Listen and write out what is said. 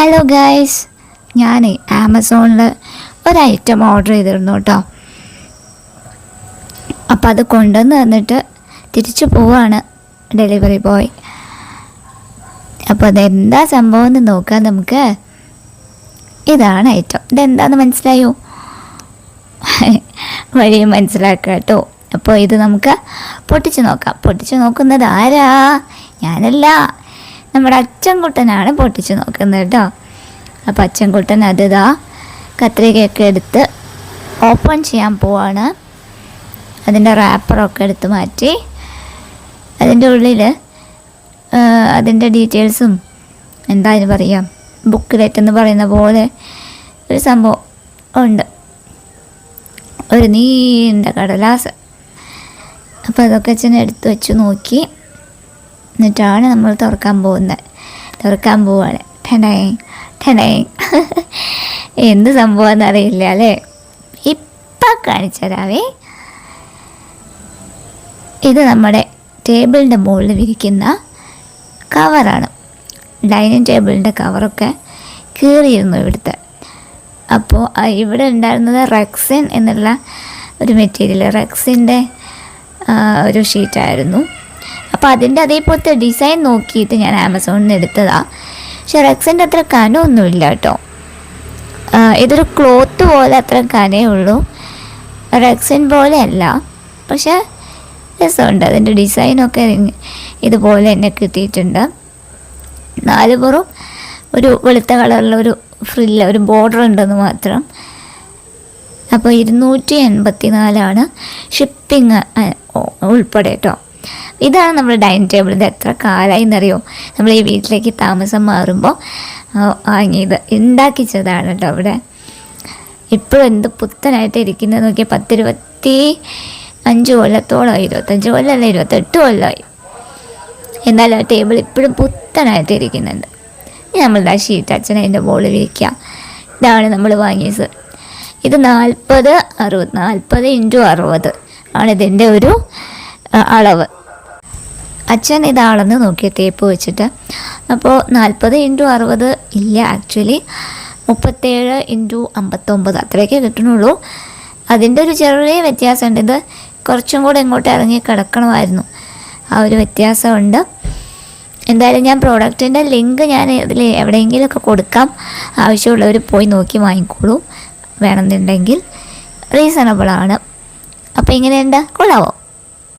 Hello guys, ഞാൻ ആമസോണിൽ ഒരു ഐറ്റം ഓർഡർ ചെയ്തിരുന്നു കേട്ടോ. അപ്പോൾ അത് കൊണ്ടുവന്ന് തന്നിട്ട് തിരിച്ചു പോവാണ് ഡെലിവറി ബോയ്. അപ്പോൾ അതെന്താ സംഭവം എന്ന് നോക്കാം നമുക്ക്. ഇതാണ് ഐറ്റം. ഇതെന്താന്ന് മനസ്സിലായോ? വഴിയും മനസ്സിലാക്കാം കേട്ടോ. അപ്പോൾ ഇത് നമുക്ക് പൊട്ടിച്ച് നോക്കാം. പൊട്ടിച്ച് നോക്കുന്നത് ആരാ? ഞാനല്ല, നമ്മുടെ അച്ചൻകുട്ടനാണ് പൊട്ടിച്ച് നോക്കുന്നത് കേട്ടോ. അപ്പോൾ അച്ചൻകുട്ടൻ അതിതാ കത്രികയൊക്കെ എടുത്ത് ഓപ്പൺ ചെയ്യാൻ പോവാണ്. അതിൻ്റെ റാപ്പറൊക്കെ എടുത്ത് മാറ്റി അതിൻ്റെ ഉള്ളിൽ അതിൻ്റെ ഡീറ്റെയിൽസും എന്തായാലും പറയാം, ബുക്ക്ലെറ്റ് എന്ന് പറയുന്ന പോലെ ഒരു സംഭവം ഉണ്ട്, ഒരു നീണ്ട കടലാസ്. അപ്പോൾ അതൊക്കെ അച്ഛൻ എടുത്ത് വെച്ച് നോക്കി. എന്നിട്ടാണ് നമ്മൾ തുറക്കാൻ പോവാണ്. ഠനേ എന്ത് സംഭവം അറിയില്ല അല്ലേ? ഇപ്പം കാണിച്ചു തരാവേ. ഇത് നമ്മുടെ ടേബിളിൻ്റെ മുകളിൽ വിരിക്കുന്ന കവറാണ്. ഡൈനിങ് ടേബിളിൻ്റെ കവറൊക്കെ കീറിയിരുന്നു ഇവിടുത്തെ. അപ്പോൾ ഇവിടെ ഉണ്ടായിരുന്നത് റെക്സിൻ എന്നുള്ള ഒരു മെറ്റീരിയൽ, റെക്സിൻ്റെ ഒരു ഷീറ്റായിരുന്നു. അപ്പോൾ അതിൻ്റെ അതേപോലത്തെ ഡിസൈൻ നോക്കിയിട്ട് ഞാൻ ആമസോണിൽ നിന്ന് എടുത്തതാണ്. പക്ഷെ റെക്സിൻ്റെ അത്ര കനമൊന്നുമില്ല കേട്ടോ. ഇതൊരു ക്ലോത്ത് പോലെ അത്ര കനേ ഉള്ളൂ, റെക്സിൻ പോലെ അല്ല. പക്ഷെ രസമുണ്ട്, അതിൻ്റെ ഡിസൈനൊക്കെ ഇതുപോലെ തന്നെ കിട്ടിയിട്ടുണ്ട്. 4 പുറം ഒരു വെളുത്ത കളറിലൊരു ഫ്രില്ല്, ഒരു ബോർഡർ ഉണ്ടെന്ന് മാത്രം. അപ്പോൾ 284 ഷിപ്പിങ് ഉൾപ്പെടെ കേട്ടോ. ഇതാണ് നമ്മുടെ ഡൈനിങ് ടേബിൾ. ഇത് എത്ര കാലമായി എന്നറിയോ? നമ്മൾ ഈ വീട്ടിലേക്ക് താമസം മാറുമ്പോൾ വാങ്ങിയത്, ഉണ്ടാക്കിച്ചതാണ് കേട്ടോ. അവിടെ ഇപ്പോഴും എന്ത് പുത്തനായിട്ട് ഇരിക്കുന്നത് നോക്കിയാൽ 25 കൊല്ലത്തോളമായി, 25 കൊല്ലമല്ല 28 കൊല്ലമായി. എന്നാലും ആ ടേബിൾ ഇപ്പോഴും പുത്തനായിട്ട് ഇരിക്കുന്നുണ്ട്. നമ്മളുടെ ആ ഷീറ്റ് അച്ഛൻ അതിൻ്റെ മുകളിൽ വിരിക്കുക. ഇതാണ് നമ്മൾ വാങ്ങിയത്. ഇത് 40x60 ആണ് ഇതിൻ്റെ ഒരു അളവ്. അച്ഛൻ ഇത് അളന്ന് നോക്കി ടേപ്പ് വെച്ചിട്ട്. അപ്പോൾ 40x60 ഇല്ല, ആക്ച്വലി 37x59 അത്രയൊക്കെ കിട്ടണുള്ളൂ. അതിൻ്റെ ഒരു ചെറിയ വ്യത്യാസമുണ്ട്. ഇത് കുറച്ചും കൂടെ ഇങ്ങോട്ട് ഇറങ്ങി കിടക്കണമായിരുന്നു, ആ ഒരു വ്യത്യാസമുണ്ട്. എന്തായാലും ഞാൻ പ്രോഡക്റ്റിൻ്റെ ലിങ്ക് ഞാൻ ഇതിൽ എവിടെയെങ്കിലുമൊക്കെ കൊടുക്കാം. ആവശ്യമുള്ളവർ പോയി നോക്കി വാങ്ങിക്കോളൂ വേണമെന്നുണ്ടെങ്കിൽ. റീസണബിളാണ്. അപ്പോൾ ഇങ്ങനെയുണ്ട്, കൊള്ളാവോ?